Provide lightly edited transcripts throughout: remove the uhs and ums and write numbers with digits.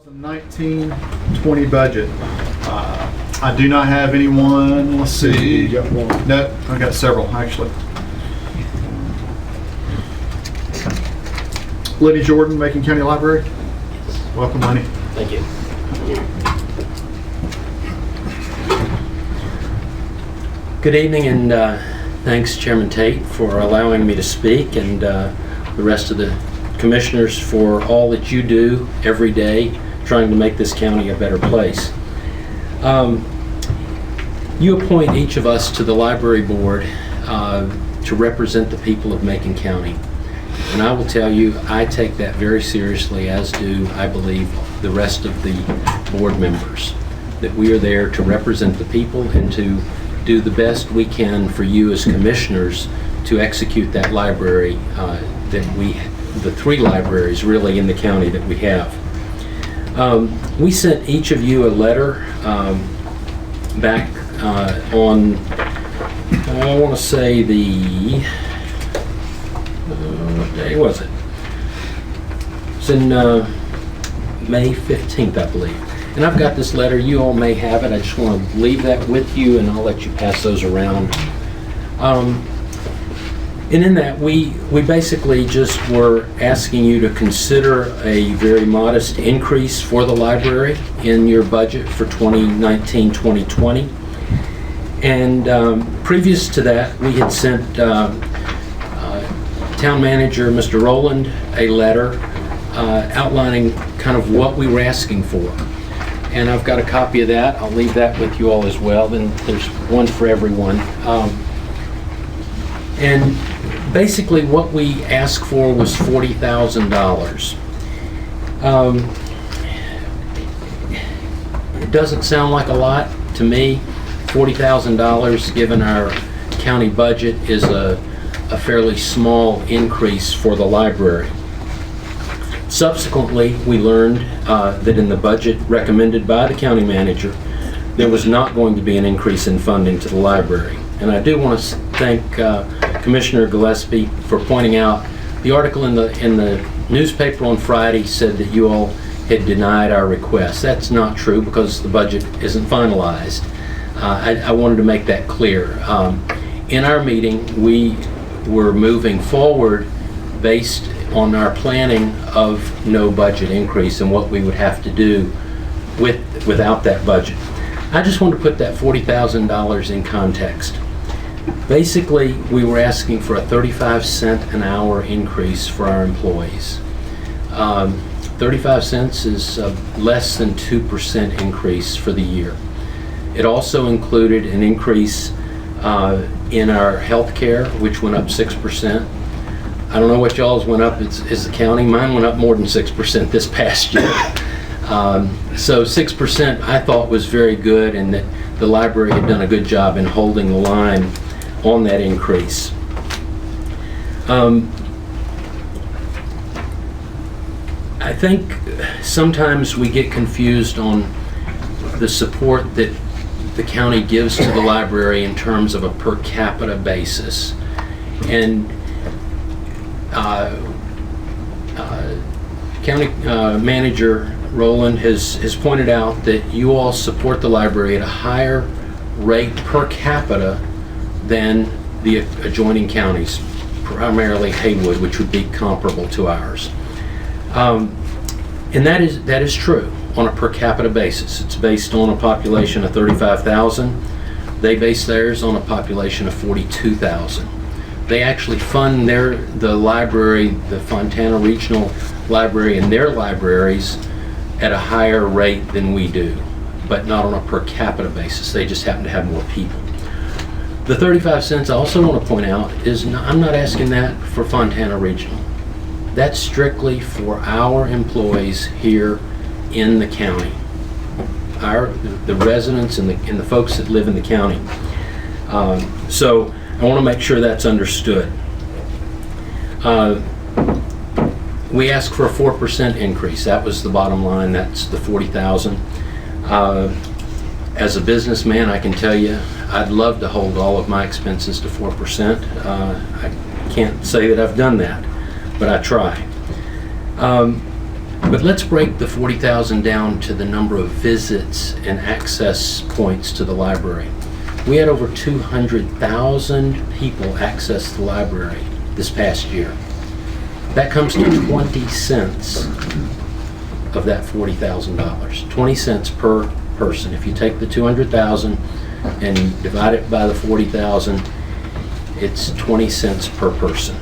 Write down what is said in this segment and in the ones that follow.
2019-20 budget. I do not have anyone. Let's see. You got one? No, I got several actually. Lenny Jordan, Macon County Library. Welcome, Lenny. Thank you. Good evening, and thanks, Chairman Tate, for allowing me to speak, and the rest of the commissioners for all that you do every day trying to make this county a better place. You appoint each of us to the library board to represent the people of Macon County. And I will tell you, I take that very seriously, as do, I believe, the rest of the board members, that we are there to represent the people and to do the best we can for you as commissioners to execute that library the three libraries really in the county that we have. We sent each of you a letter back on, I want to say what day was it? It's in May 15th, I believe. And I've got this letter. You all may have it. I just want to leave that with you, and I'll let you pass those around. And in that, we basically just were asking you to consider a very modest increase for the library in your budget for 2019-2020. And previous to that, we had sent Town Manager Mr. Rowland a letter outlining kind of what we were asking for. And I've got a copy of that. I'll leave that with you all as well. Then there's one for everyone. And basically what we asked for was $40,000. It doesn't sound like a lot to me. $40,000 given our county budget is a fairly small increase for the library. Subsequently, we learned that in the budget recommended by the county manager, there was not going to be an increase in funding to the library. And I do want to thank Commissioner Gillespie for pointing out the article in the newspaper on Friday said that you all had denied our request. That's not true because the budget isn't finalized. I wanted to make that clear. In our meeting, we were moving forward based on our planning of no budget increase and what we would have to do without that budget. I just want to put that $40,000 in context. Basically, we were asking for a 35-cent an hour increase for our employees. 35 cents is less than 2% increase for the year. It also included an increase in our health care, which went up 6%. I don't know what y'all's went up is the county. Mine went up more than 6% this past year. So 6% I thought was very good, and that the library had done a good job in holding the line on that increase. I think sometimes we get confused on the support that the county gives to the library in terms of a per capita basis. And County Manager Rowland has pointed out that you all support the library at a higher rate per capita than the adjoining counties, primarily Haywood, which would be comparable to ours. And that is true on a per capita basis. It's based on a population of 35,000. They base theirs on a population of 42,000. They actually fund the library, the Fontana Regional Library, and their libraries at a higher rate than we do, but not on a per capita basis. They just happen to have more people. The 35 cents I also want to point out is I'm not asking that for Fontana Regional. That's strictly for our employees here in the county, the residents and the folks that live in the county. So I want to make sure that's understood. We asked for a 4% increase. That was the bottom line. That's the $40,000. As a businessman, I can tell you, I'd love to hold all of my expenses to 4%. I can't say that I've done that, but I try. But let's break the 40,000 down to the number of visits and access points to the library. We had over 200,000 people access the library this past year. That comes to 20 cents of that $40,000. 20 cents per person. If you take the 200,000 and divide it by the 40,000, it's 20 cents per person.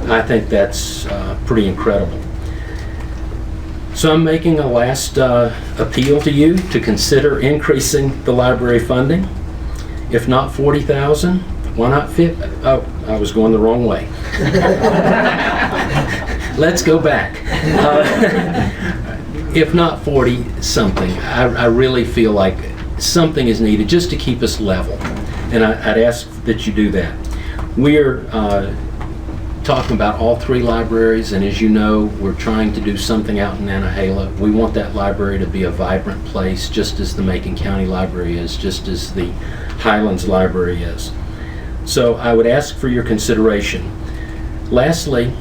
I think that's pretty incredible. So I'm making a last appeal to you to consider increasing the library funding. If not 40,000, why not 50? Oh, I was going the wrong way. Let's go back. If not 40 something, I really feel like something is needed just to keep us level. And I'd ask that you do that. We're talking about all 3 libraries, and as you know, we're trying to do something out in Nantahala. We want that library to be a vibrant place, just as the Macon County Library is, just as the Highlands Library is. So I would ask for your consideration. Lastly,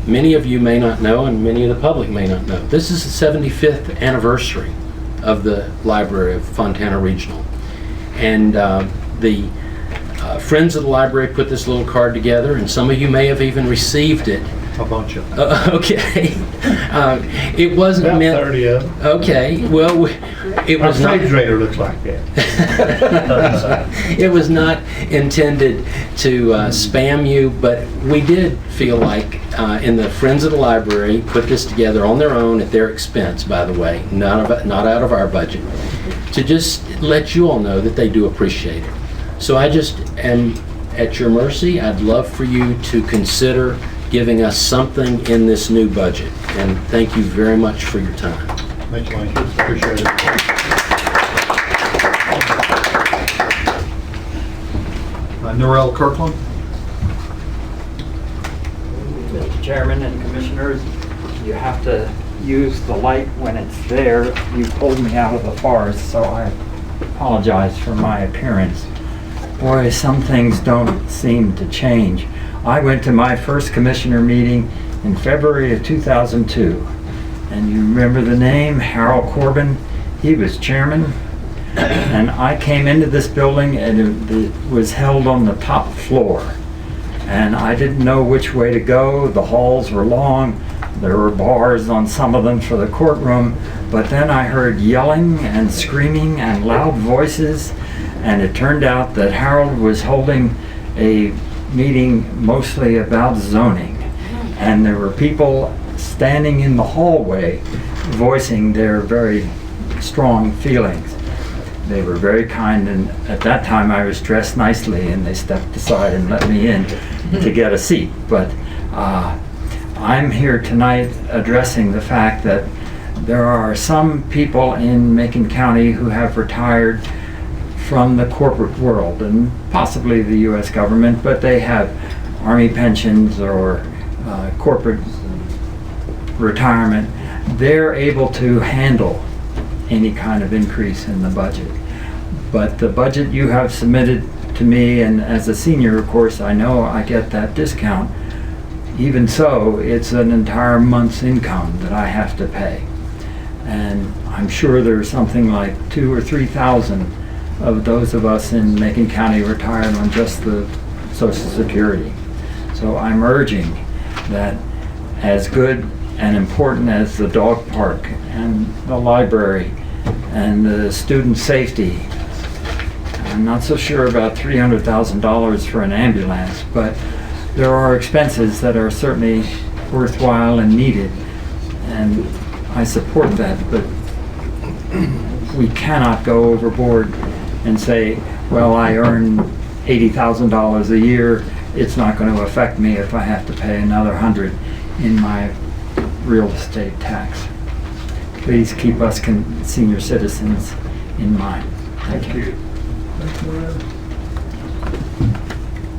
many of you may not know, and many of the public may not know, this is the 75th anniversary of the Library of Fontana Regional. And the Friends of the Library put this little card together, and some of you may have even received it. A bunch of them. Okay. It wasn't About meant... 30 of them. Okay, well, it was Our not... refrigerator looks like that. It was not intended to spam you, but we did feel like in the Friends of the Library put this together on their own at their expense, by the way, not out of our budget, to just let you all know that they do appreciate it. So I just am at your mercy. I'd love for you to consider giving us something in this new budget. And thank you very much for your time. Thank you, Lane. Appreciate it. Norrell Kirkland. Mr. Chairman and Commissioners, you have to use the light when it's there. You pulled me out of the forest, so I apologize for my appearance. Boy, some things don't seem to change. I went to my first commissioner meeting in February of 2002. And you remember the name, Harold Corbin? He was chairman. And I came into this building and it was held on the top floor. And I didn't know which way to go. The halls were long. There were bars on some of them for the courtroom. But then I heard yelling and screaming and loud voices. And it turned out that Harold was holding a meeting mostly about zoning. And there were people standing in the hallway voicing their very strong feelings. They were very kind, and at that time I was dressed nicely and they stepped aside and let me in to get a seat. But I'm here tonight addressing the fact that there are some people in Macon County who have retired from the corporate world and possibly the U.S. government, but they have Army pensions or corporate retirement. They're able to handle any kind of increase in the budget. But the budget you have submitted to me, and as a senior, of course, I know I get that discount. Even so, it's an entire month's income that I have to pay. And I'm sure there's something like 2,000 or 3,000 of those of us in Macon County retired on just the Social Security. So I'm urging that as good and important as the dog park and the library and the student safety, I'm not so sure about $300,000 for an ambulance, but there are expenses that are certainly worthwhile and needed, and I support that, but we cannot go overboard and say, well, I earn $80,000 a year, it's not going to affect me if I have to pay another $100 in my real estate tax. Please keep us senior citizens in mind. Thank you.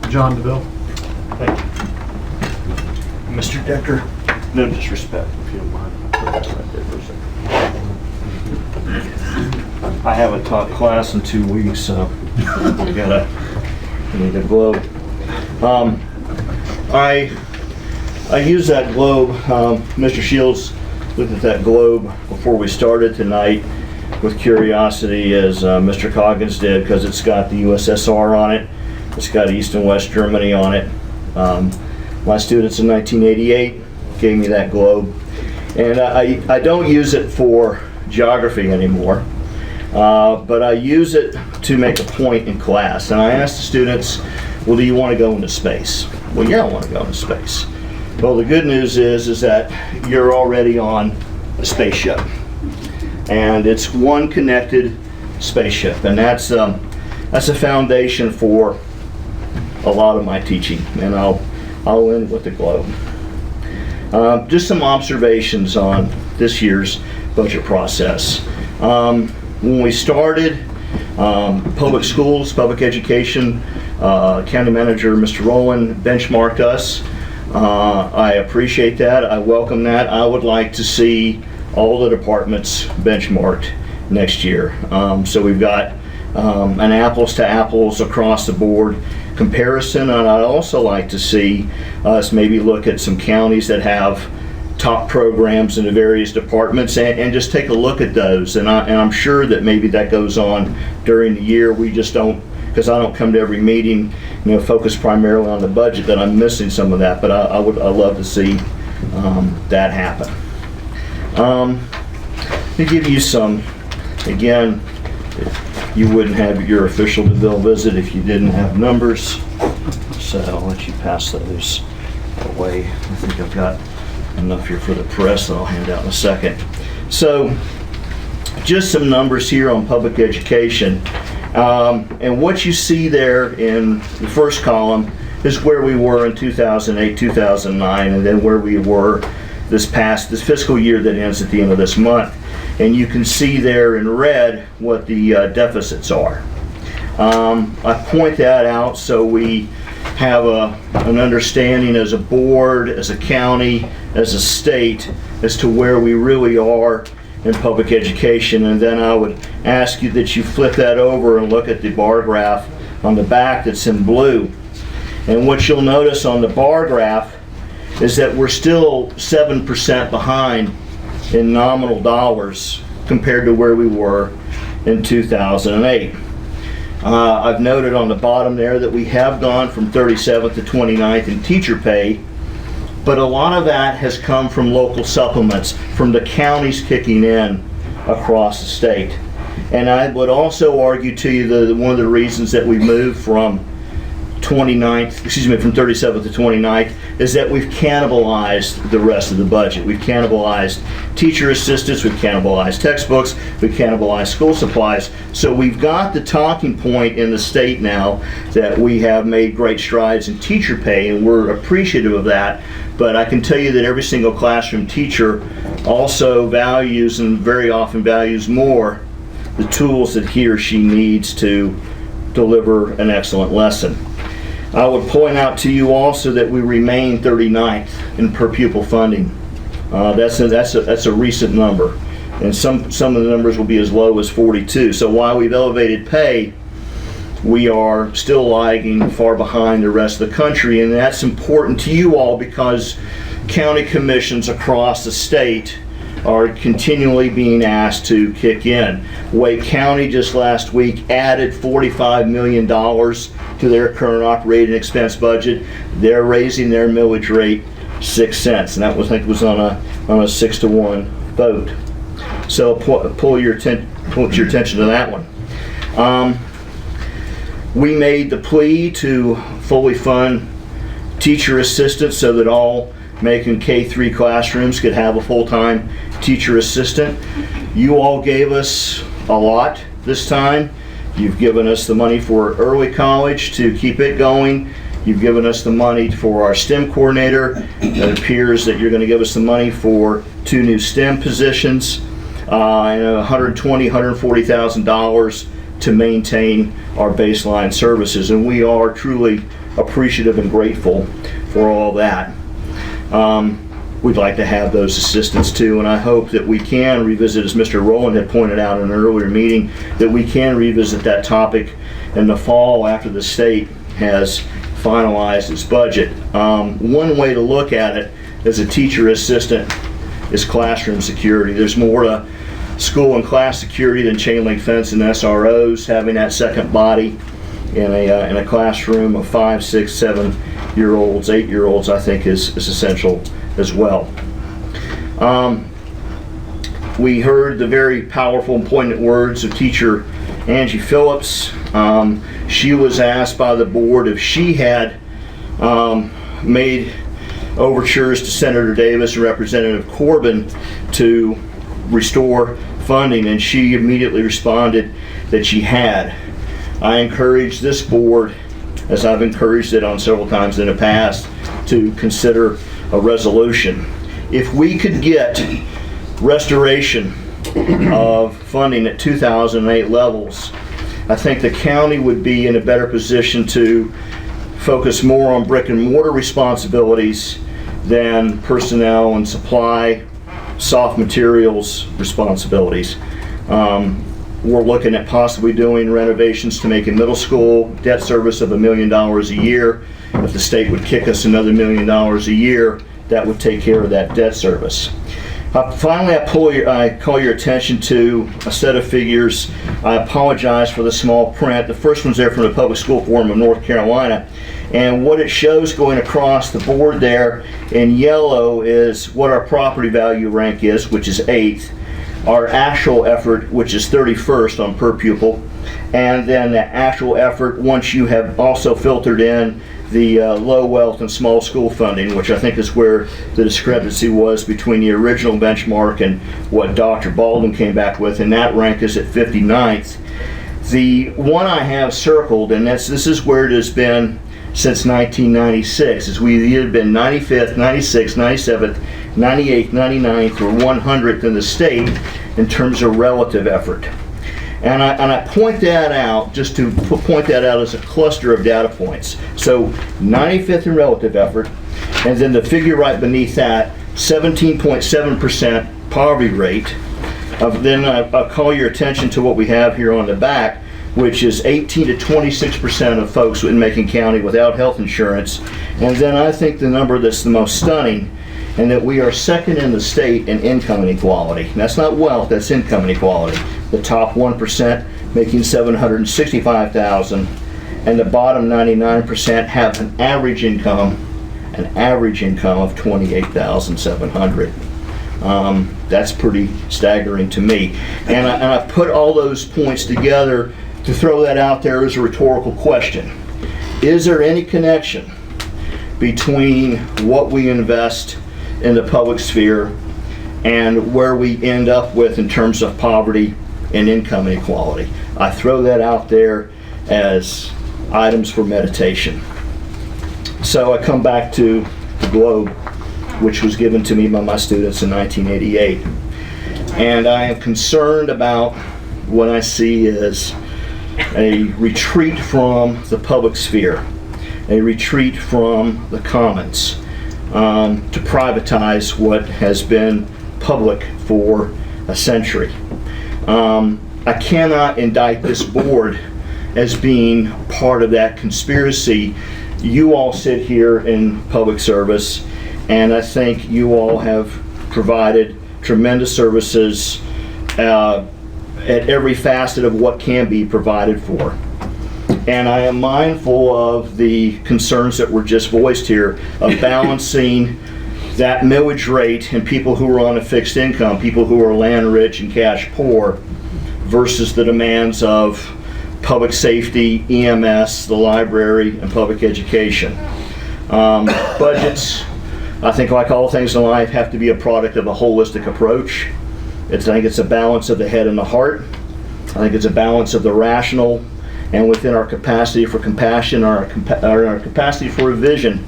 John DeVille. Thank you. Mr. Decker, no disrespect, if you don't mind. Put that right there for a second. I haven't taught class in 2 weeks, so I need a globe. I use that globe. Mr. Shields looked at that globe before we started tonight with curiosity, as Mr. Coggins did, because it's got the USSR on it. It's got East and West Germany on it. My students in 1988 gave me that globe. And I don't use it for geography anymore, but I use it to make a point in class. And I ask the students, well, do you want to go into space? Well, yeah, I want to go into space. Well, the good news is that you're already on a spaceship. And it's one connected spaceship. And that's a foundation for a lot of my teaching. And I'll end with the globe. Just some observations on this year's budget process. When we started, public schools, public education, County Manager Mr. Rowland benchmarked us. I appreciate that. I welcome that. I would like to see all the departments benchmarked next year. So we've got an apples to apples across the board comparison, and I'd also like to see us maybe look at some counties that have top programs in the various departments and just take a look at those. And I'm sure that maybe that goes on during the year. We just don't, because I don't come to every meeting, focus primarily on the budget, that I'm missing some of that. But I'd love to see that happen. To give you some, again, you wouldn't have your official DeVille visit if you didn't have numbers. So I'll let you pass those away. I think I've got enough here for the press that I'll hand out in a second. So just some numbers here on public education. And what you see there in the first column is where we were in 2008, 2009, and then where we were this fiscal year that ends at the end of this month. And you can see there in red what the deficits are. I point that out so we have an understanding as a board, as a county, as a state, as to where we really are in public education. And then I would ask you that you flip that over and look at the bar graph on the back that's in blue. And what you'll notice on the bar graph is that we're still 7% behind in nominal dollars compared to where we were in 2008. I've noted on the bottom there that we have gone from 37th to 29th in teacher pay, but a lot of that has come from local supplements, from the counties kicking in across the state. And I would also argue to you that one of the reasons that we moved from 37th to 29th is that we've cannibalized the rest of the budget. We've cannibalized teacher assistants, we've cannibalized textbooks, we've cannibalized school supplies. So we've got the talking point in the state now that we have made great strides in teacher pay, and we're appreciative of that. But I can tell you that every single classroom teacher also values, and very often values more, the tools that he or she needs to deliver an excellent lesson. I would point out to you also that we remain 39th in per pupil funding. That's a recent number, and some of the numbers will be as low as 42. So while we've elevated pay, we are still lagging far behind the rest of the country, and that's important to you all because county commissions across the state are continually being asked to kick in. Wake County just last week added $45 million to their current operating expense budget. They're raising their millage rate 6 cents, and that was, I think, was on a 6-to-1 vote. So pull your attention to that one. We made the plea to fully fund teacher assistants so that all Macon K-3 classrooms could have a full-time teacher assistant. You all gave us a lot this time. You've given us the money for early college to keep it going. You've given us the money for our STEM coordinator. It appears that you're going to give us the money for 2 new STEM positions and $120,000, $140,000 to maintain our baseline services. And we are truly appreciative and grateful for all that. We'd like to have those assistants too, and I hope that we can revisit, as Mr. Rowland had pointed out in an earlier meeting, that we can revisit that topic in the fall after the state has finalized its budget. One way to look at it as a teacher assistant is classroom security. There's more to school and class security than chain link fence and SROs. Having that second body in a classroom of 5, 6, 7-year-olds, 8-year-olds, I think is essential as well. We heard the very powerful and poignant words of teacher Angie Phillips. She was asked by the board if she had made overtures to Senator Davis and Representative Corbin to restore funding, and she immediately responded that she had. I encourage this board, as I've encouraged it on several times in the past, to consider a resolution. If we could get restoration of funding at 2008 levels, I think the county would be in a better position to focus more on brick and mortar responsibilities than personnel and supply, soft materials responsibilities. We're looking at possibly doing renovations to Macon Middle School, debt service of $1 million a year. If the state would kick us another $1 million a year, that would take care of that debt service. Finally, I call your attention to a set of figures. I apologize for the small print. The first one's there from the Public School Forum of North Carolina. And what it shows going across the board there in yellow is what our property value rank is, which is 8th. Our actual effort, which is 31st on per pupil. And then the actual effort once you have also filtered in the low wealth and small school funding, which I think is where the discrepancy was between the original benchmark and what Dr. Baldwin came back with, and that rank is at 59th. The one I have circled, and this is where it has been since 1996, is we either been 95th, 96th, 97th, 98th, 99th, or 100th in the state in terms of relative effort. And I point that out just to point that out as a cluster of data points. So 95th in relative effort, and then the figure right beneath that, 17.7% poverty rate. Then I'll call your attention to what we have here on the back, which is 18 to 26% of folks in Macon County without health insurance. And then I think the number that's the most stunning, and that we are second in the state in income inequality. That's not wealth, that's income inequality. The top 1% making $765,000, and the bottom 99% have an average income of $28,700. That's pretty staggering to me. And I put all those points together to throw that out there as a rhetorical question. Is there any connection between what we invest in the public sphere and where we end up with in terms of poverty and income inequality? I throw that out there as items for meditation. So I come back to the globe, which was given to me by my students in 1988. And I am concerned about what I see as a retreat from the public sphere, a retreat from the commons, to privatize what has been public for a century. I cannot indict this board as being part of that conspiracy. You all sit here in public service, and I think you all have provided tremendous services at every facet of what can be provided for. And I am mindful of the concerns that were just voiced here of balancing that millage rate and people who are on a fixed income, people who are land rich and cash poor, versus the demands of public safety, EMS, the library, and public education. Budgets, I think, like all things in life, have to be a product of a holistic approach. I think it's a balance of the head and the heart. I think it's a balance of the rational and within our capacity for compassion, our capacity for a vision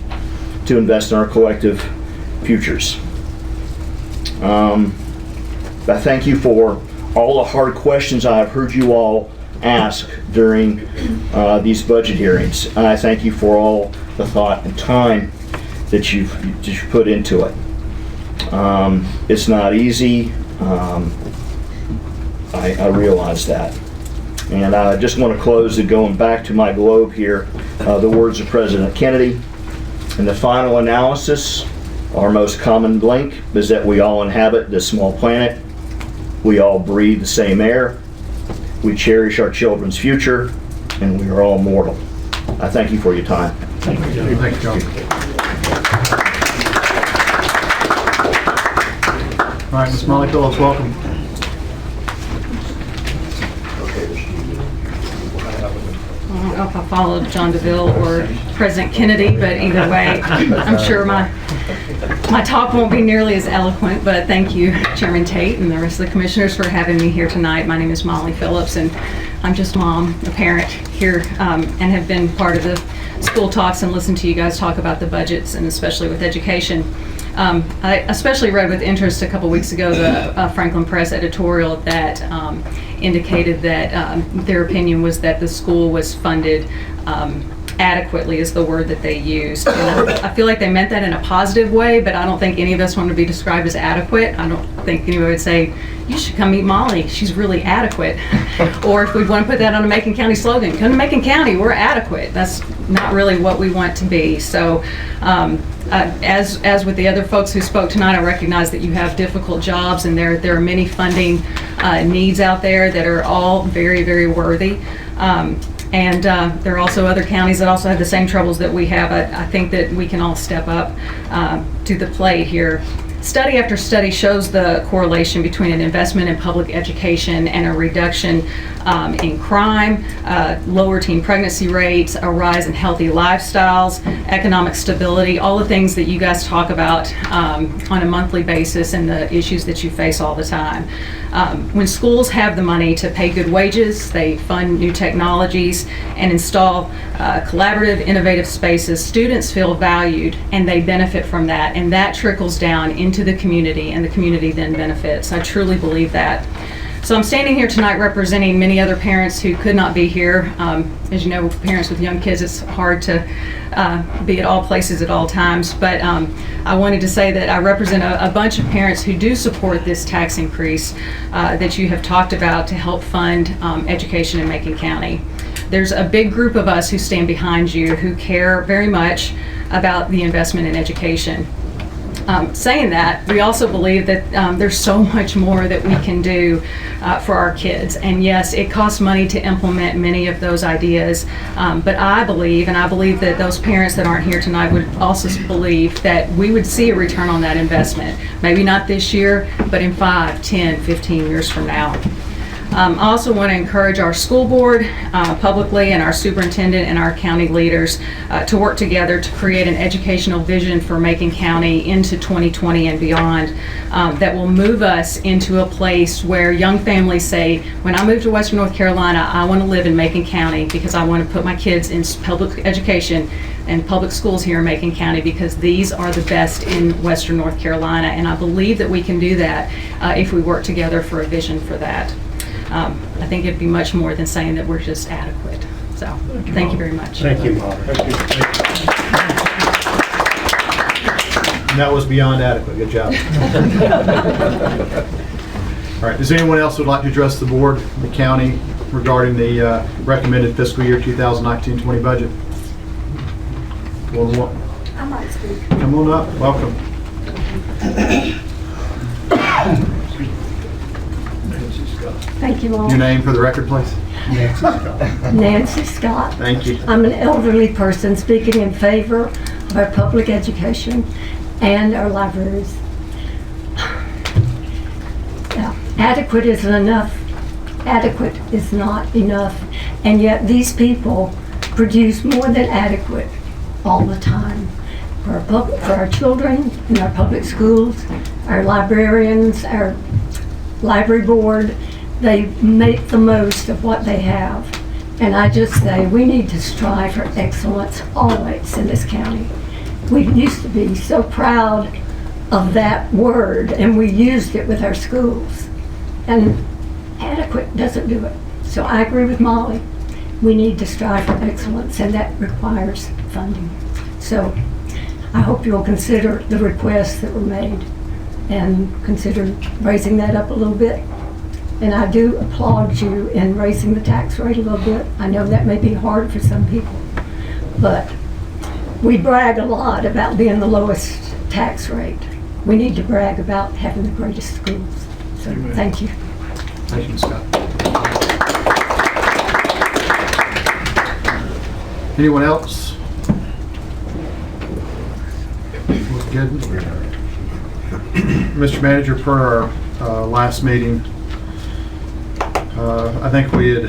to invest in our collective futures. I thank you for all the hard questions I've heard you all ask during these budget hearings. And I thank you for all the thought and time that you've put into it. It's not easy. I realize that. And I just want to close it going back to my globe here, the words of President Kennedy. In the final analysis, Our most common link is that we all inhabit this small planet. We all breathe the same air. We cherish our children's future, and we are all mortal. I thank you for your time. Thank you, John. All right, Ms. Molly Phillips, welcome. I don't know if I followed John DeVille or President Kennedy, but either way, I'm sure my talk won't be nearly as eloquent, but thank you, Chairman Tate and the rest of the commissioners for having me here tonight. My name is Molly Phillips, and I'm just a mom, a parent here, and have been part of the school talks and listened to you guys talk about the budgets, and especially with education. I especially read with interest a couple weeks ago the Franklin Press editorial that indicated that their opinion was that the school was funded adequately, is the word that they used. And I feel like they meant that in a positive way, but I don't think any of us want to be described as adequate. I don't think anybody would say, you should come meet Molly, she's really adequate. Or if we'd want to put that on a Macon County slogan, come to Macon County, we're adequate. That's not really what we want to be. So as with the other folks who spoke tonight, I recognize that you have difficult jobs, and there are many funding needs out there that are all very, very worthy. And there are also other counties that also have the same troubles that we have. I think that we can all step up to the plate here. Study after study shows the correlation between an investment in public education and a reduction in crime, lower teen pregnancy rates, a rise in healthy lifestyles, economic stability, all the things that you guys talk about on a monthly basis and the issues that you face all the time. When schools have the money to pay good wages, they fund new technologies and install collaborative, innovative spaces, students feel valued and they benefit from that, and that trickles down into the community, and the community then benefits. I truly believe that. So I'm standing here tonight representing many other parents who could not be here. As you know, parents with young kids, it's hard to be at all places at all times, but I wanted to say that I represent a bunch of parents who do support this tax increase that you have talked about to help fund education in Macon County. There's a big group of us who stand behind you, who care very much about the investment in education. Saying that, we also believe that there's so much more that we can do for our kids. And yes, it costs money to implement many of those ideas, but I believe, and I believe that those parents that aren't here tonight would also believe that we would see a return on that investment. Maybe not this year, but in 5, 10, 15 years from now. I also want to encourage our school board publicly, and our superintendent and our county leaders to work together to create an educational vision for Macon County into 2020 and beyond that will move us into a place where young families say, when I move to Western North Carolina, I want to live in Macon County because I want to put my kids in public education and public schools here in Macon County because these are the best in Western North Carolina. And I believe that we can do that if we work together for a vision for that. I think it'd be much more than saying that we're just adequate. So, thank you very much. Thank you, Molly. And that was beyond adequate. Good job. All right, does anyone else would like to address the board, the county, regarding the recommended fiscal year 2019-20 budget? I might speak. Come on up. Welcome. Thank you all. Your name for the record, please. Nancy Scott. Thank you. I'm an elderly person speaking in favor of our public education and our libraries. Yeah. Adequate isn't enough. Adequate is not enough. And yet these people produce more than adequate all the time. For our children in our public schools, our librarians, our library board, they make the most of what they have. And I just say we need to strive for excellence always in this county. We used to be so proud of that word, and we used it with our schools. And adequate doesn't do it. So I agree with Molly. We need to strive for excellence, and that requires funding. So I hope you'll consider the requests that were made and consider raising that up a little bit. And I do applaud you in raising the tax rate a little bit. I know that may be hard for some people, but we brag a lot about being the lowest tax rate. We need to brag about having the greatest schools. So, Amen. thank you. Thank you, Scott. Anyone else? Look good. Mr. Manager, per our last meeting, I think we had,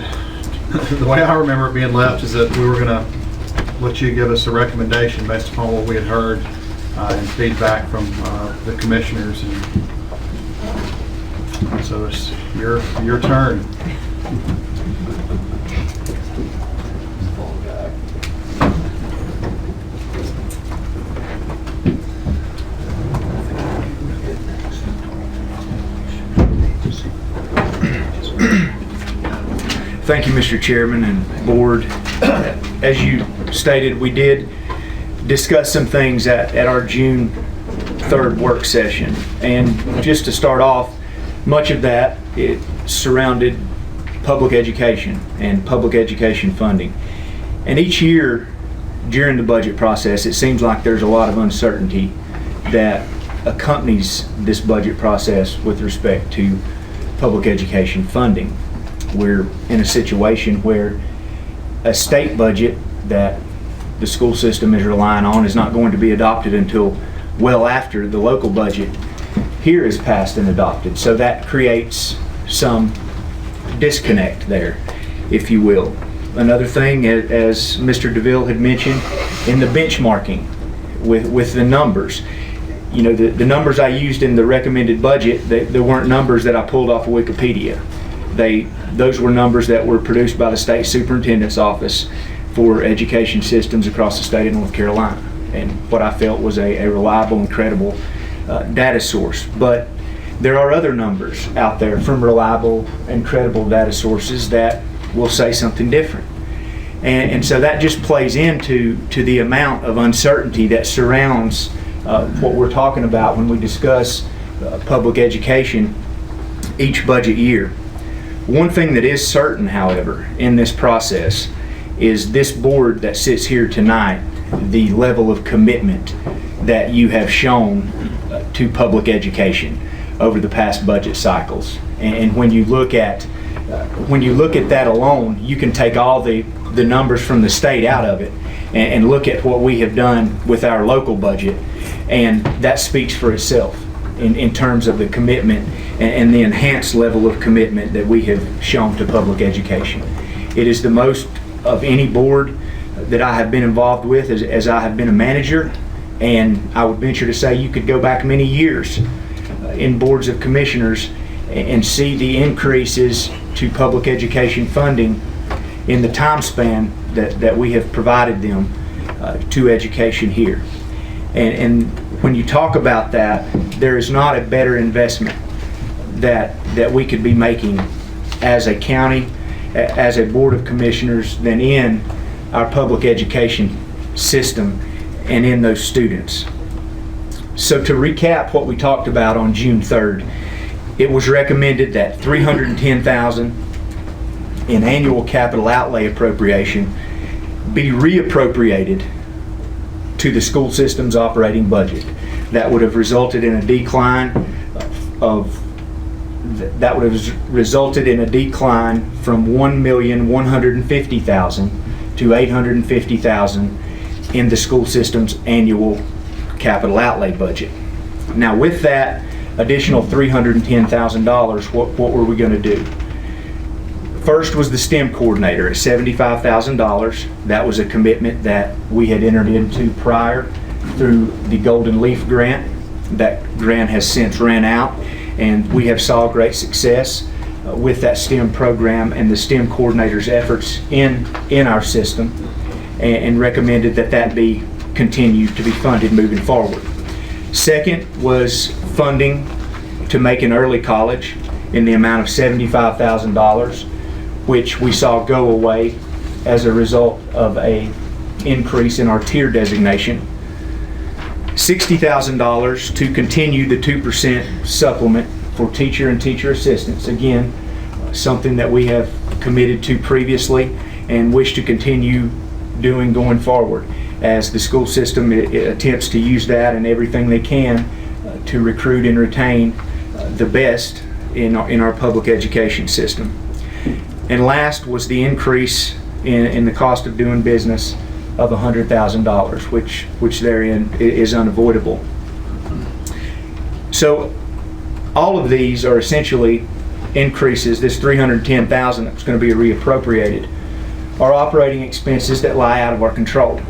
the way I remember it being left is that we were going to let you give us a recommendation based upon what we had heard and feedback from the commissioners. And so it's your turn. Thank you, Mr. Chairman and Board. As you stated, we did discuss some things at our June 3rd work session. And just to start off, much of that, it surrounded public education and public education funding. And each year during the budget process, it seems like there's a lot of uncertainty that accompanies this budget process with respect to public education funding. We're in a situation where a state budget that the school system is relying on is not going to be adopted until well after the local budget here is passed and adopted. So that creates some disconnect there, if you will. Another thing, as Mr. DeVille had mentioned, in the benchmarking with the numbers. You know, the numbers I used in the recommended budget, they weren't numbers that I pulled off of Wikipedia. Those were numbers that were produced by the state superintendent's office for education systems across the state of North Carolina, and what I felt was a reliable and credible data source. But there are other numbers out there from reliable and credible data sources that will say something different. And so that just plays into the amount of uncertainty that surrounds what we're talking about when we discuss public education each budget year. One thing that is certain, however, in this process is this board that sits here tonight, the level of commitment that you have shown to public education over the past budget cycles. And when you look at that alone, you can take all the numbers from the state out of it and look at what we have done with our local budget, and that speaks for itself in terms of the commitment and the enhanced level of commitment that we have shown to public education. It is the most of any board that I have been involved with as I have been a manager, and I would venture to say you could go back many years in boards of commissioners and see the increases to public education funding in the time span that we have provided them to education here. And when you talk about that, there is not a better investment that we could be making as a county, as a board of commissioners, than in our public education system and in those students. So to recap what we talked about on June 3rd, it was recommended that $310,000 in annual capital outlay appropriation be reappropriated to the school system's operating budget. That would have resulted in a decline from $1,150,000 to $850,000 in the school system's annual capital outlay budget. Now, with that additional $310,000, what were we going to do? First was the STEM coordinator at $75,000. That was a commitment that we had entered into prior through the Golden Leaf grant. That grant has since ran out, and we have saw great success with that STEM program and the STEM coordinator's efforts in our system, and recommended that be continued to be funded moving forward. Second was funding to Macon Early College in the amount of $75,000, which we saw go away as a result of a increase in our tier designation. $60,000 to continue the 2% supplement for teacher and teacher assistants. Again, something that we have committed to previously and wish to continue doing going forward. as the school system attempts to use that and everything they can to recruit and retain the best in our public education system. And last was the increase in the cost of doing business of $100,000, which therein is unavoidable. So all of these are essentially increases. This $310,000 that's going to be reappropriated are operating expenses that lie out of our control.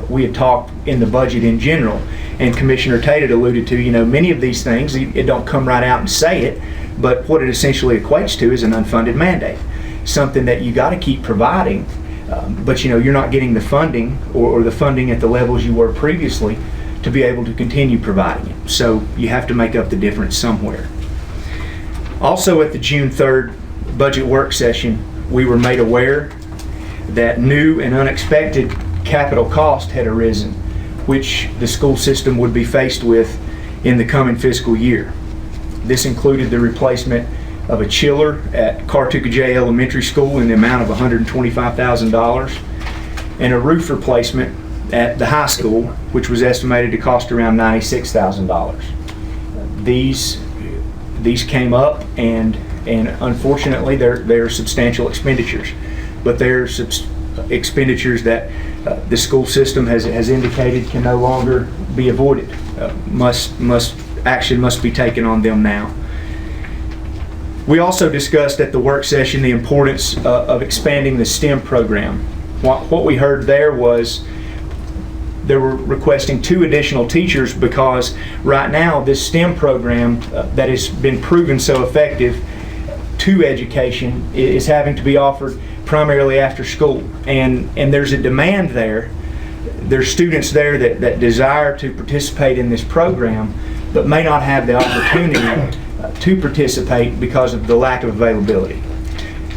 We had talked in the budget in general, and Commissioner Tate had alluded to, many of these things, it don't come right out and say it, but what it essentially equates to is an unfunded mandate, something that you got to keep providing, but you're not getting the funding or the funding at the levels you were previously to be able to continue providing it. So you have to make up the difference somewhere. Also at the June 3rd budget work session, we were made aware that new and unexpected capital cost had arisen, which the school system would be faced with in the coming fiscal year. This included the replacement of a chiller at Cartuca J Elementary School in the amount of $125,000 and a roof replacement at the high school, which was estimated to cost around $96,000. These came up, and unfortunately they're substantial expenditures, but they're expenditures that the school system has indicated can no longer be avoided. Action must be taken on them now. We also discussed at the work session the importance of expanding the STEM program. What we heard there was they were requesting 2 additional teachers because right now this STEM program that has been proven so effective to education is having to be offered primarily after school, and there's a demand there. There's students there that desire to participate in this program but may not have the opportunity to participate because of the lack of availability.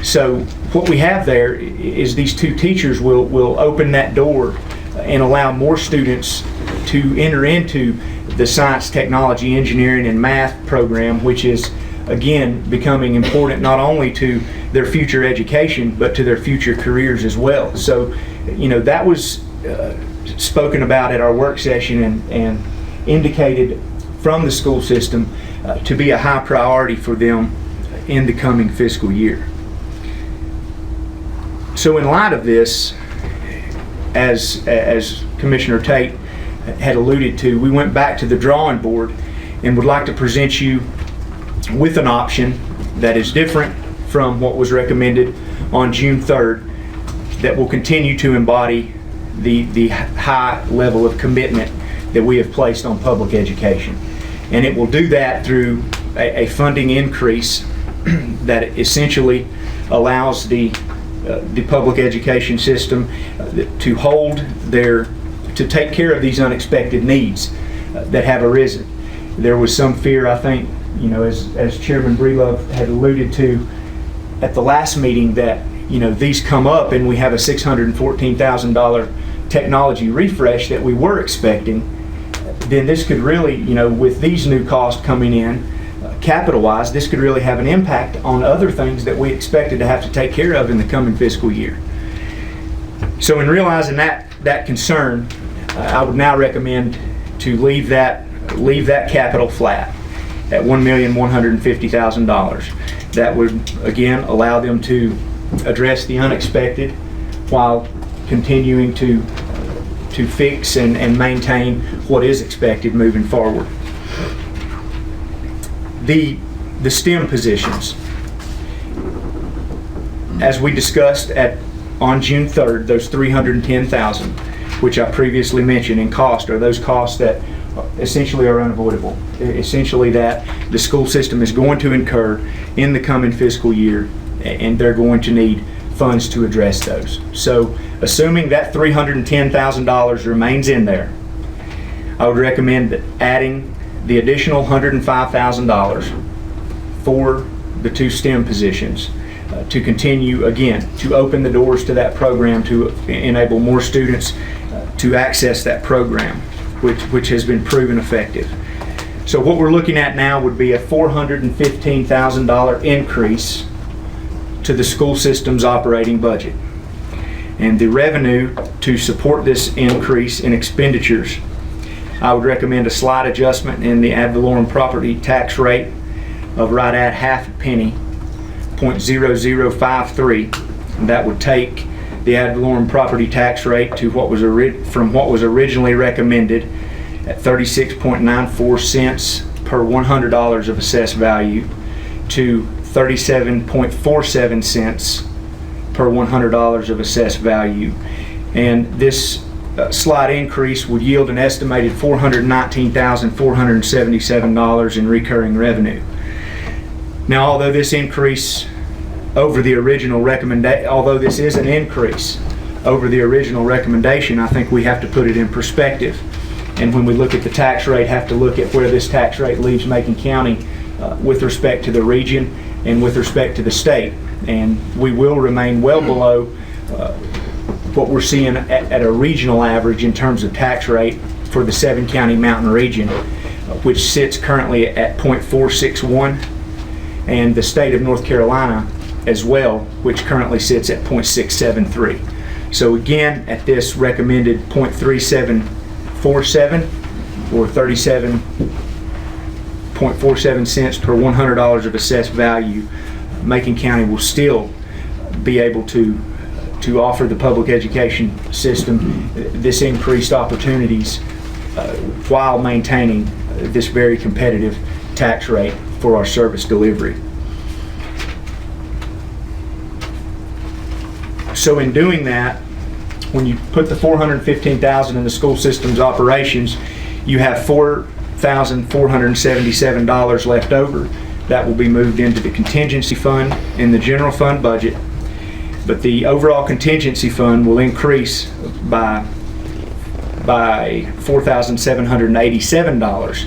So what we have there is these 2 teachers will open that door and allow more students to enter into the science, technology, engineering, and math program, which is again becoming important not only to their future education but to their future careers as well. So that was spoken about at our work session and indicated from the school system to be a high priority for them in the coming fiscal year. So in light of this, as Commissioner Tate had alluded to, we went back to the drawing board and would like to present you with an option that is different from what was recommended on June 3rd, that will continue to embody the high level of commitment that we have placed on public education. And it will do that through a funding increase that essentially allows the public education system to take care of these unexpected needs that have arisen. There was some fear, I think, as Chairman Breedlove had alluded to at the last meeting, that these come up and we have a $614,000 technology refresh that we were expecting. Then this could really, with these new costs coming in, capital-wise, this could really have an impact on other things that we expected to have to take care of in the coming fiscal year. So in realizing that concern, I would now recommend to leave that capital flat at $1,150,000. That would again allow them to address the unexpected while continuing to fix and maintain what is expected moving forward. The STEM positions, as we discussed on June 3rd, those $310,000, which I previously mentioned in cost, are those costs that essentially are unavoidable. Essentially that the school system is going to incur in the coming fiscal year, and they're going to need funds to address those. So assuming that $310,000 remains in there, I would recommend adding the additional $105,000 for the 2 STEM positions to continue, again, to open the doors to that program, to enable more students to access that program, which has been proven effective. So what we're looking at now would be a $415,000 increase to the school system's operating budget. And the revenue to support this increase in expenditures, I would recommend a slight adjustment in the ad valorem property tax rate of right at half a penny, 0.0053. And that would take the ad valorem property tax rate to from what was originally recommended at 36.94 cents per $100 of assessed value to 37.47 cents per $100 of assessed value. And this slight increase would yield an estimated $419,477 in recurring revenue. Now, although this increase over the original although this is an increase over the original recommendation, I think we have to put it in perspective. And when we look at the tax rate, have to look at where this tax rate leaves Macon County with respect to the region and with respect to the state. And we will remain well below what we're seeing at a regional average in terms of tax rate for the 7-county mountain region, which sits currently at 0.461, and the state of North Carolina as well, which currently sits at 0.673. So again, at this recommended 0.3747 or 37.47 cents per $100 of assessed value, Macon County will still be able to offer the public education system this increased opportunities while maintaining this very competitive tax rate for our service delivery. So in doing that, when you put the $415,000 in the school system's operations, you have $4,477 left over. That will be moved into the contingency fund in the general fund budget. But the overall contingency fund will increase by $4,787.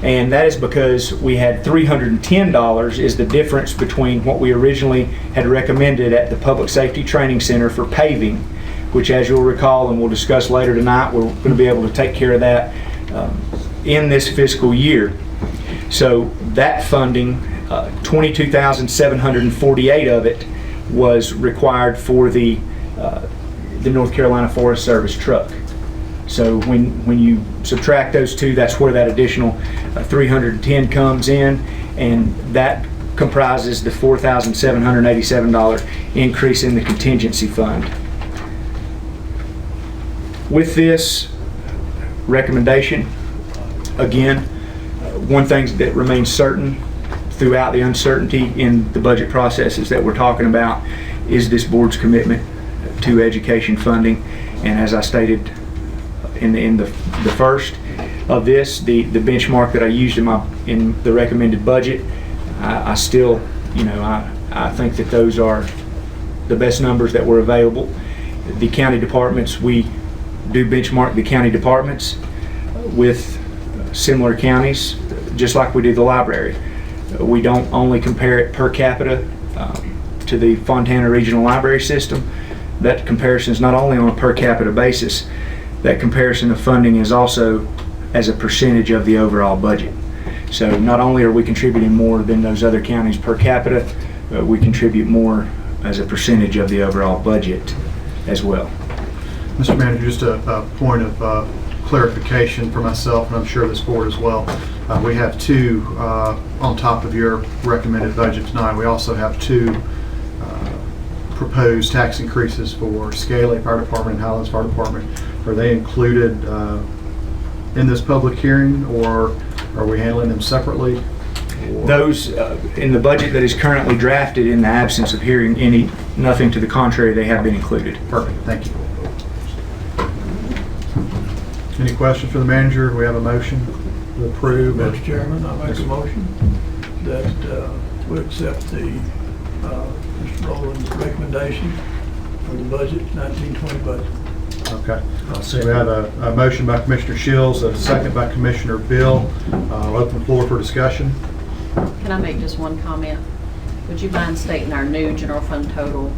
And that is because we had $310 is the difference between what we originally had recommended at the Public Safety Training Center for paving, which, as you'll recall and we'll discuss later tonight, we're going to be able to take care of that in this fiscal year. So that funding, $22,748 of it was required for the North Carolina Forest Service truck. So when you subtract those two, that's where that additional 310 comes in, and that comprises the $4,787 increase in the contingency fund. With this recommendation, again, one thing that remains certain throughout the uncertainty in the budget processes that we're talking about is this board's commitment to education funding. And as I stated in the first of this, the benchmark that I used in the recommended budget, I still, I think that those are the best numbers that were available. The county departments, we do benchmark the county departments with similar counties, just like we do the library. We don't only compare it per capita to the Fontana Regional Library System. That comparison is not only on a per capita basis, that comparison of funding is also as a percentage of the overall budget. So not only are we contributing more than those other counties per capita, we contribute more as a percentage of the overall budget as well. Mr. Manager, just a point of clarification for myself, and I'm sure this board as well. We have two, on top of your recommended budget tonight, we also have two proposed tax increases for Scaly Fire Department and Highlands Fire Department. Are they included in this public hearing, or are we handling them separately? Those in the budget that is currently drafted, in the absence of hearing nothing to the contrary, they have been included. Perfect, thank you. Any questions for the manager? We have a motion to approve. Mr. Chairman, I make a motion that we accept the Mr. Rowland's recommendation for the budget, 1920 budget. Okay. So we have a motion by Commissioner Shields, a second by Commissioner Bill. I'll open the floor for discussion. Can I make just one comment? Would you mind stating our new general fund total?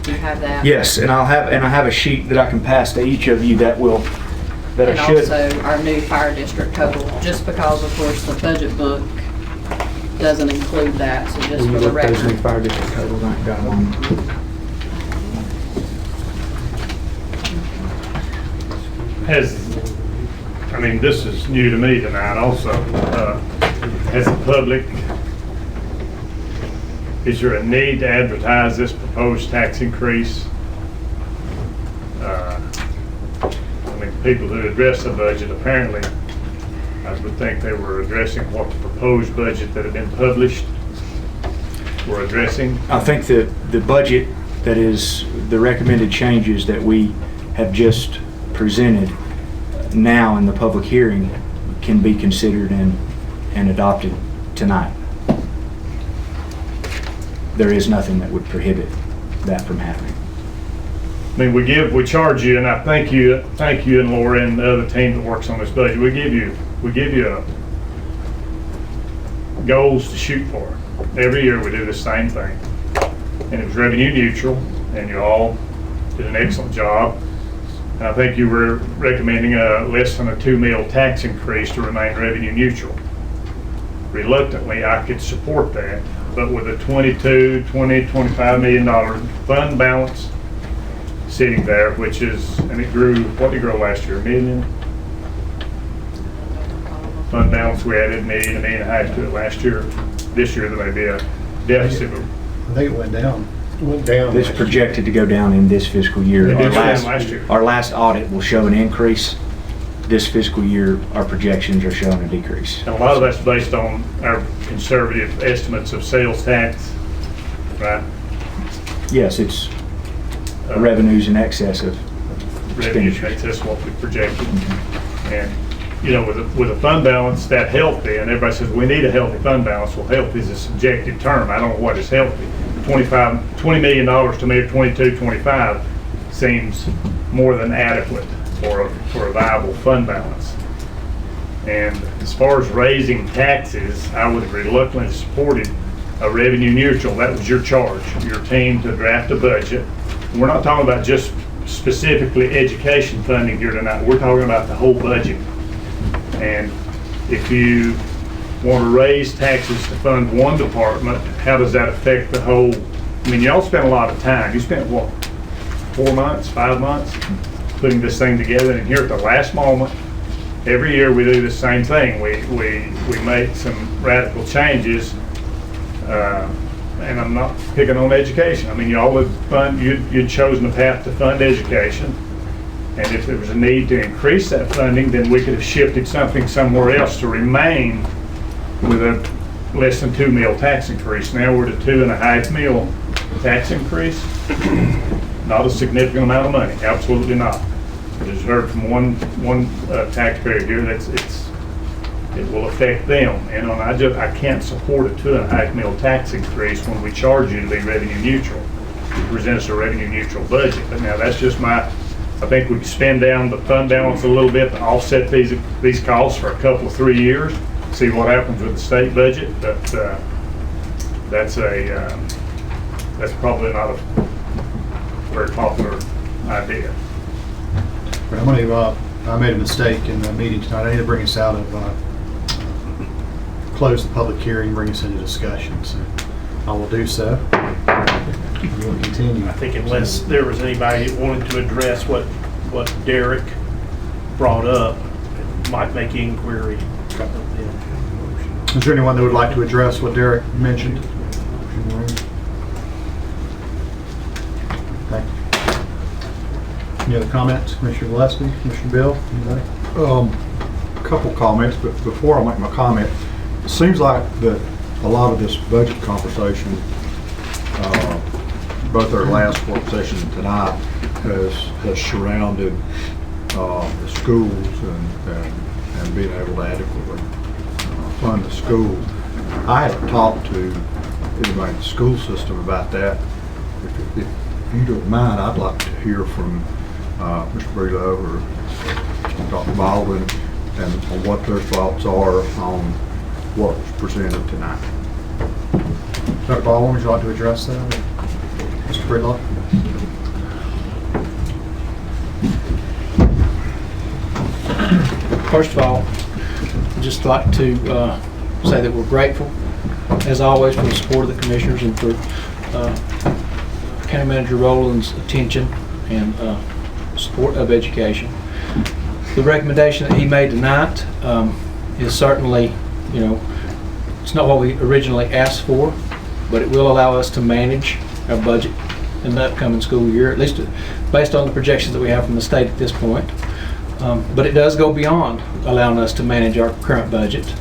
Do you have that? Yes, and I have a sheet that I can pass to each of you that I And should. also our new fire district total, just because of course the budget book doesn't include that, so just for the Those new record. fire district totals I got on. I mean, this is new to me tonight also. As a public, is there a need to advertise this proposed tax increase? I mean, people who address the budget, apparently, I would think they were addressing what the proposed budget that had been published were addressing. I think the budget that is the recommended changes that we have just presented now in the public hearing can be considered and adopted tonight. There is nothing that would prohibit that from happening. I mean, we charge you, and I thank you and Laura and the other team that works on this budget. We give you goals to shoot for. Every year we do the same thing. And it was revenue neutral, and you all did an excellent job. And I think you were recommending a less than a 2 mil tax increase to remain revenue neutral. Reluctantly, I could support that, but with a $25 million fund balance sitting there, which is, and it grew, what did it grow last year, $1 million? Fund balance, we added $1 million and a half to it last year. This year there may be a deficit. I think it went down. It's projected to go down in this fiscal year. It did go down last year. Our last audit will show an increase. This fiscal year, our projections are showing a decrease. And a lot of that's based on our conservative estimates of sales tax, right? Yes, it's revenues in excess of Revenue expenditures. tax, that's what we projected. And, you know, with a fund balance that healthy, and everybody says we need a healthy fund balance. Well, healthy is a subjective term. I don't know what is healthy. $20 million to me, or 22, 25 seems more than adequate for a viable fund balance. And as far as raising taxes, I would have reluctantly supported a revenue neutral. That was your charge, your team, to draft a budget. We're not talking about just specifically education funding here tonight. We're talking about the whole budget. And if you want to raise taxes to fund one department, how does that affect the whole? I mean, y'all spent a lot of time. You spent what, 4 months, 5 months putting this thing together, and here at the last moment, every year we do the same thing. We make some radical changes, and I'm not picking on education. I mean, y'all would fund, you'd chosen a path to fund education, and if there was a need to increase that funding, then we could have shifted something somewhere else to remain with a less than 2 mil tax increase. Now we're at a 2.5 mil tax increase. Not a significant amount of money, absolutely not. I just heard from one taxpayer here that it will affect them. And I can't support a 2.5 mil tax increase when we charge you to be revenue neutral. You present us a revenue neutral budget. But now that's just I think we can spend down the fund balance a little bit to offset these costs for a couple of 3 years. See what happens with the state budget, but that's probably not a very popular idea. I'm going to, I made a mistake in the meeting tonight. I need to bring us out of, close the public hearing, bring us into discussion. So I will do so. We'll continue. I think unless there was anybody that wanted to address what Derek brought up, might make inquiry. Is there anyone that would like to address what Derek mentioned? Okay. Any other comments? Commissioner Gillespie, Commissioner Bill, anybody? A couple comments, but before I make my comment, it seems like that a lot of this budget conversation, both our last work session and tonight, has surrounded the schools and being able to adequately fund the school. I haven't talked to anybody in the school system about that. If you don't mind, I'd like to hear from Mr. Brelo or Dr. Baldwin and on what their thoughts are on what was presented tonight. Dr. Baldwin, would you like to address that? Mr. Bridlock? First of all, I'd just like to say that we're grateful, as always, for the support of the commissioners and for County Manager Rowland's attention and support of education. The recommendation that he made tonight is certainly, it's not what we originally asked for, but it will allow us to manage our budget in the upcoming school year, at least based on the projections that we have from the state at this point. But it does go beyond allowing us to manage our current budget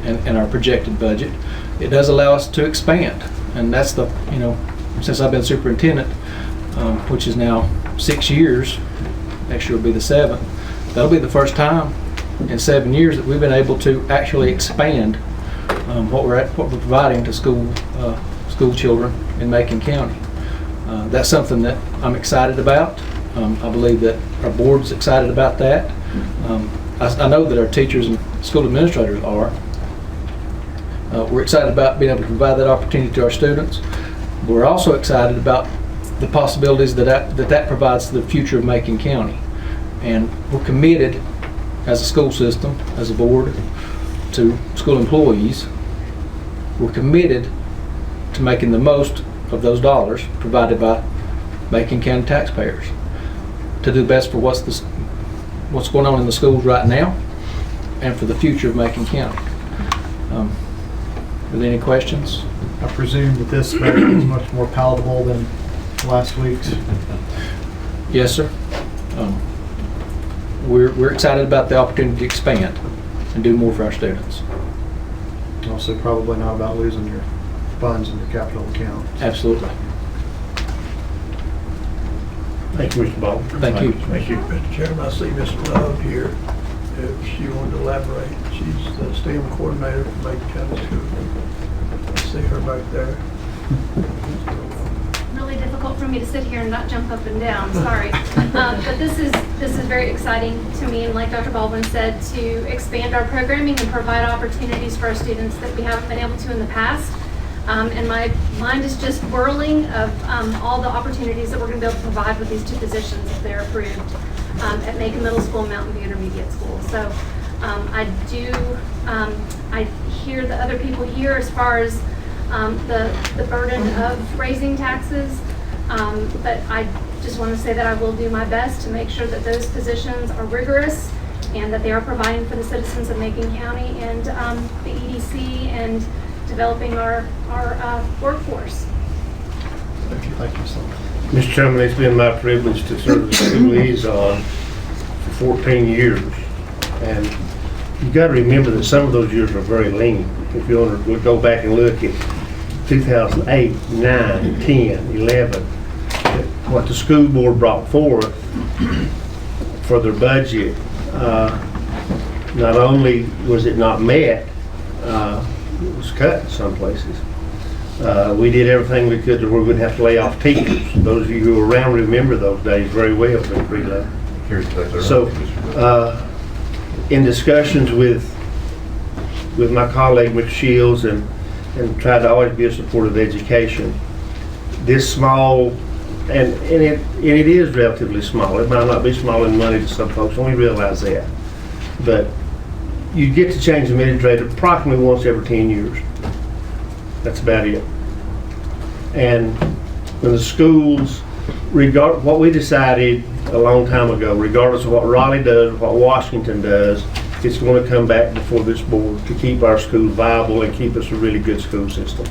and our projected budget. It does allow us to expand, and that's the, since I've been superintendent, which is now 6 years, next year will be the 7th, that'll be the first time in 7 years that we've been able to actually expand what we're providing to school children in Macon County. That's something that I'm excited about. I believe that our board's excited about that. I know that our teachers and school administrators are. We're excited about being able to provide that opportunity to our students. We're also excited about the possibilities that provides to the future of Macon County. And we're committed as a school system, as a board, to school employees. We're committed to making the most of those dollars provided by Macon County taxpayers to do best for what's going on in the schools right now and for the future of Macon County. Are there any questions? I presume that this vote is much more palatable than last week's. Yes, sir. We're excited about the opportunity to expand and do more for our students. Also, probably not about losing your funds in your capital account. Absolutely. Thank you, Mr. Baldwin. Thank you. Thank you. Mr. Chairman, I see Ms. Love here. If she wanted to elaborate, she's the STEM coordinator for Macon County School. I see her back there. Really difficult for me to sit here and not jump up and down, sorry. But this is very exciting to me, and like Dr. Baldwin said, to expand our programming and provide opportunities for our students that we haven't been able to in the past. And my mind is just whirling of all the opportunities that we're going to be able to provide with these two positions if they're approved at Macon Middle School, Mountain View Intermediate School. So I hear the other people here as far as the burden of raising taxes, but I just want to say that I will do my best to make sure that those positions are rigorous and that they are providing for the citizens of Macon County and the EDC and developing our workforce. Thank you so much. Mr. Chairman, it's been my privilege to serve as school liaison for 14 years. And you've got to remember that some of those years were very lean. If you want to go back and look at 2008, 9, 10, 11, what the school board brought forth for their budget, not only was it not met, it was cut in some places. We did everything we could to where we wouldn't have to lay off teachers. Those of you who were around remember those days very well. So, in discussions with my colleague Mr. Shields and tried to always be a supporter of education, this small, and it is relatively small. It might not be small in money to some folks, and we realize that. But you get to change the administrator approximately once every 10 years. That's about it. And when the schools, what we decided a long time ago, regardless of what Raleigh does, what Washington does, it's going to come back before this board to keep our schools viable and keep us a really good school system.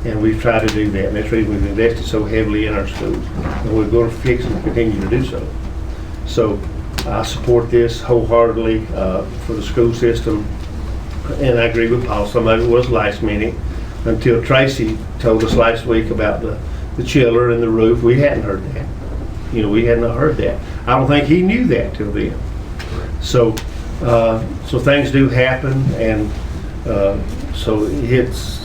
And we've tried to do that, and that's the reason we've invested so heavily in our schools. And we're going to fix and continue to do so. So I support this wholeheartedly for the school system. And I agree with Paul, some of it was last minute. Until Tracy told us last week about the chiller and the roof, we hadn't heard that. We had not heard that. I don't think he knew that till then. So things do happen, and so it's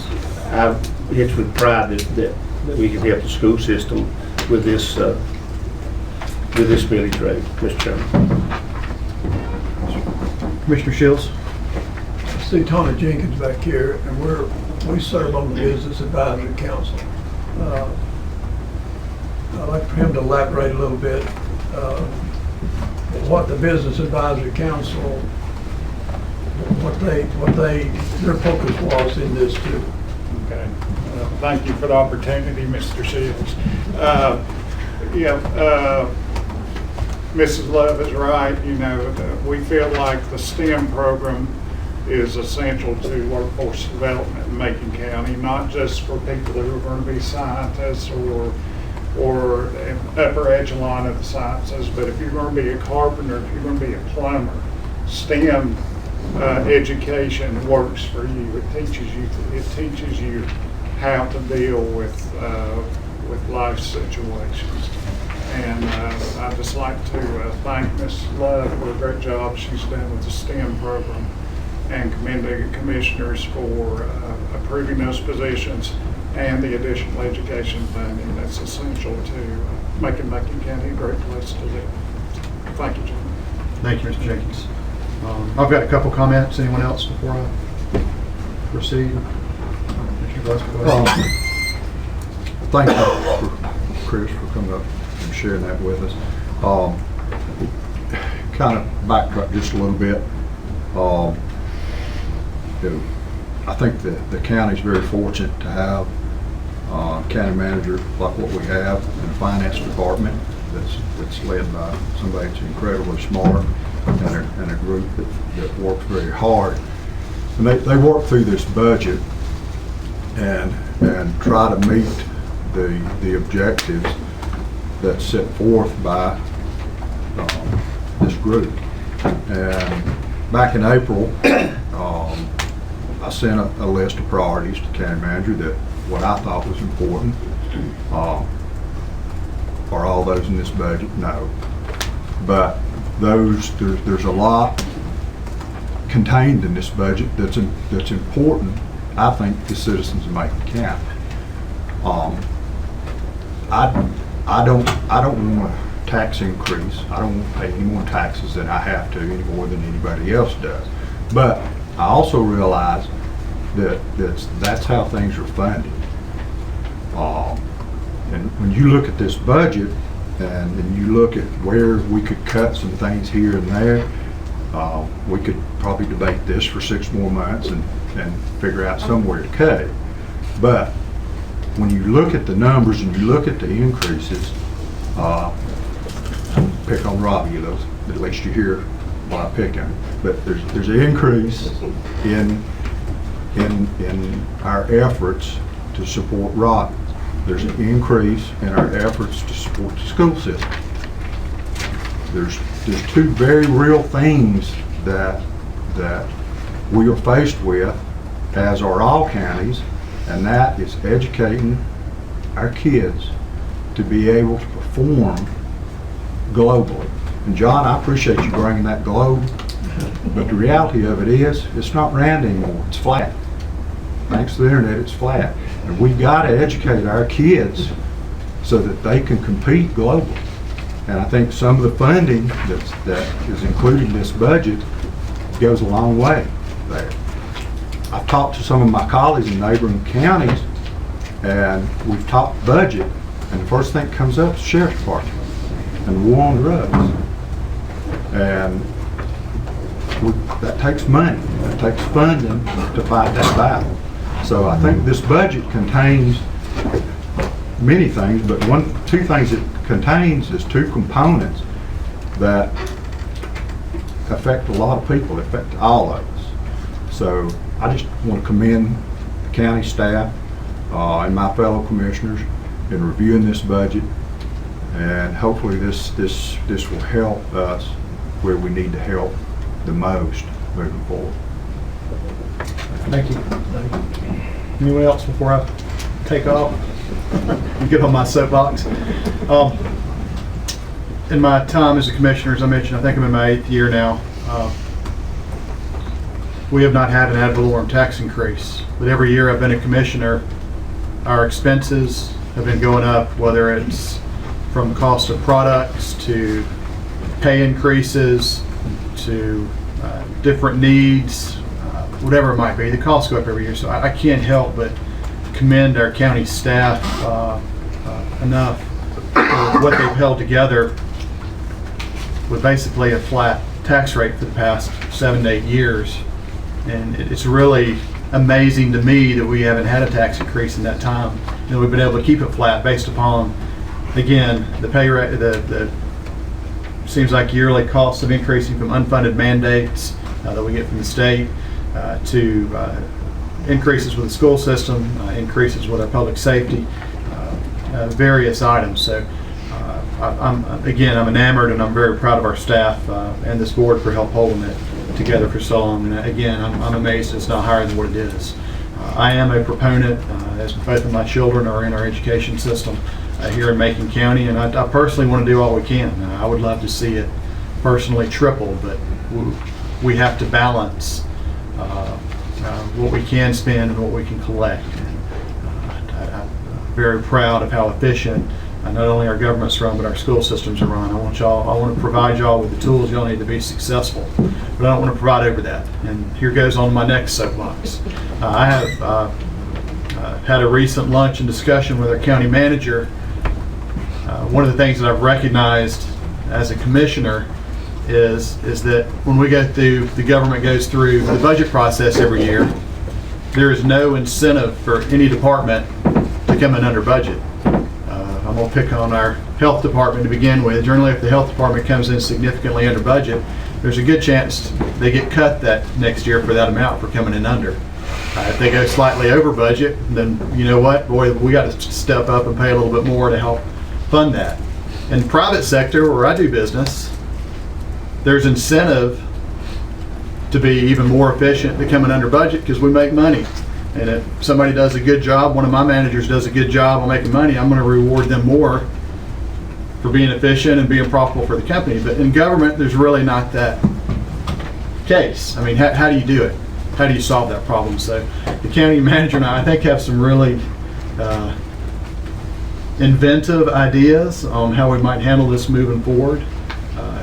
with pride that we can help the school system with this millage rate, Mr. Chairman. Commissioner Shields. I see Tony Jenkins back here, and we serve on the Business Advisory Council. I'd like for him to elaborate a little bit what the Business Advisory Council, what their focus was in this too. Okay. Thank you for the opportunity, Mr. Shields. Mrs. Love is right, we feel like the STEM program is essential to workforce development in Macon County, not just for people who are going to be scientists or upper echelon of the sciences, but if you're going to be a carpenter, if you're going to be a plumber, STEM education works for you. It teaches you how to deal with life situations. And I'd just like to thank Ms. Love for a great job she's done with the STEM program, and commend the commissioners for approving those positions and the additional education funding that's essential to making Macon County a great place to live. Thank you, gentlemen. Thank you, Mr. Jenkins. I've got a couple comments. Anyone else before I proceed? Mr. Gillespie, go ahead. Thank you, Chris, for coming up and sharing that with us. Kind of backtrack just a little bit. I think that the county's very fortunate to have a county manager like what we have in the finance department that's led by somebody that's incredibly smart and a group that works very hard. And they work through this budget and try to meet the objectives that's set forth by this group. And back in April, I sent a list of priorities to county manager that what I thought was important. Are all those in this budget? No. But there's a lot contained in this budget that's important, I think, to citizens of Macon County. I don't want a tax increase. I don't want to pay any more taxes than I have to, any more than anybody else does. But I also realize that's how things are funded. And when you look at this budget and then you look at where we could cut some things here and there, we could probably debate this for 6 more months and figure out somewhere to cut it. But when you look at the numbers and you look at the increases, pick on Robbie, at least you hear what I pick on. But there's an increase in our efforts to support Robbie. There's an increase in our efforts to support the school system. There's 2 very real things that we are faced with, as are all counties, and that is educating our kids to be able to perform globally. And John, I appreciate you bringing that globe, but the reality of it is, it's not round anymore, it's flat. Thanks to the internet, it's flat. And we've got to educate our kids so that they can compete globally. And I think some of the funding that is included in this budget goes a long way there. I've talked to some of my colleagues in neighboring counties, and we've talked budget, and the first thing that comes up is the sheriff's department and the war on drugs. And that takes money, that takes funding to fight that battle. So I think this budget contains many things, but 2 things it contains is 2 components that affect a lot of people, affect all of us. So I just want to commend the county staff and my fellow commissioners in reviewing this budget, and hopefully this will help us where we need to help the most moving forward. Thank you. Anyone else before I take off and get on my soapbox? In my time as a commissioner, as I mentioned, I think I'm in my 8th year now. We have not had an ad valorem tax increase, but every year I've been a commissioner, our expenses have been going up, whether it's from cost of products to pay increases to different needs, whatever it might be. The costs go up every year, so I can't help but commend our county staff enough for what they've held together with basically a flat tax rate for the past 7 to 8 years. And it's really amazing to me that we haven't had a tax increase in that time. We've been able to keep it flat based upon, again, the pay rate, the seems like yearly costs of increasing from unfunded mandates that we get from the state to increases with the school system, increases with our public safety, various items. So I'm enamored, and I'm very proud of our staff and this board for help holding it together for so long. And again, I'm amazed it's not higher than what it is. I am a proponent, as both of my children are in our education system here in Macon County, and I personally want to do all we can. I would love to see it personally triple, but we have to balance what we can spend and what we can collect. And I'm very proud of how efficient not only our government's run, but our school systems are run. I want to provide y'all with the tools y'all need to be successful, but I don't want to provide over that. And here goes on my next soapbox. I have had a recent lunch and discussion with our county manager. One of the things that I've recognized as a commissioner is that when we go through, the government goes through the budget process every year, there is no incentive for any department to come in under budget. I'm going to pick on our health department to begin with. Generally, if the health department comes in significantly under budget, there's a good chance they get cut that next year for that amount for coming in under. If they go slightly over budget, then you know what? Boy, we got to step up and pay a little bit more to help fund that. In the private sector, where I do business, there's incentive to be even more efficient to coming under budget because we make money. And if somebody does a good job, one of my managers does a good job on making money, I'm going to reward them more for being efficient and being profitable for the company. But in government, there's really not that case. I mean, how do you do it? How do you solve that problem? So the county manager and I think, have some really inventive ideas on how we might handle this moving forward.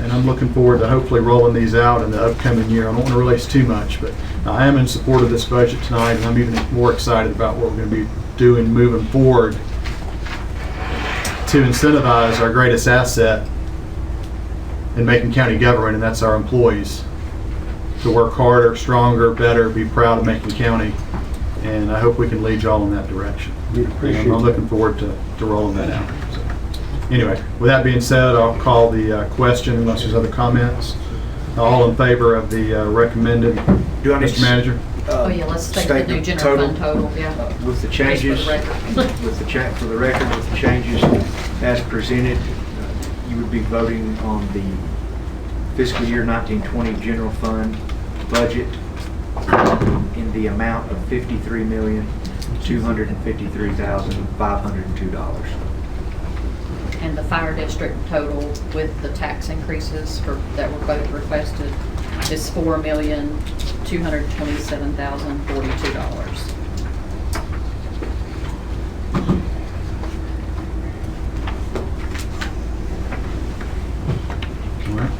And I'm looking forward to hopefully rolling these out in the upcoming year. I don't want to release too much, but I am in support of this budget tonight, and I'm even more excited about what we're going to be doing moving forward to incentivize our greatest asset in Macon County government, and that's our employees, to work harder, stronger, better, be proud of Macon County, and I hope we can lead y'all in that direction. I'm looking forward to rolling that out. So, anyway, with that being said, I'll call the question unless there's other comments. All in favor of the recommended, Do I need Mr. Manager? Oh, yeah, let's take the new general fund total, yeah. With the changes, Just for the record. with the record, with the changes as presented, you would be voting on the fiscal year 1920 general fund budget in the amount of $53,253,502. And the fire district total with the tax increases that were both requested is $4,227,042. All right.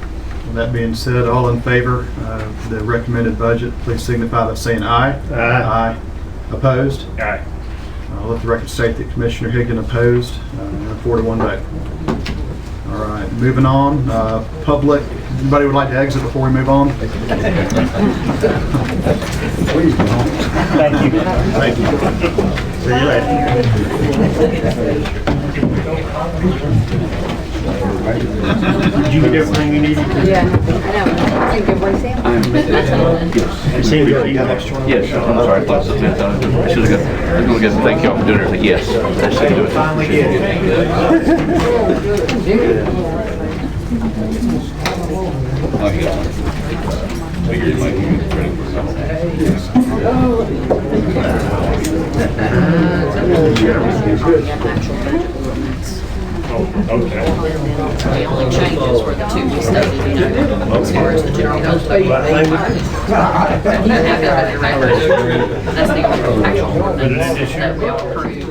With that being said, all in favor of the recommended budget, please signify by saying aye. Aye. Opposed? Aye. I'll let the record state that Commissioner Higdon opposed, 4-1 vote. All right, moving on. Public, anybody would like to exit before we move on? Please. Thank you. Thank you. See you later. Did you get everything you needed? Yeah, I know. I think everybody's in. Yes, I'm sorry, I thought it was 10th. I should have got, I was going to thank y'all for doing everything. Yes. That's it. Do it. Finally did it. Okay. The only changes were the two we stated, you know, as far as the general fund total. You have that in your record. That's the only actual ordinance that we all approved.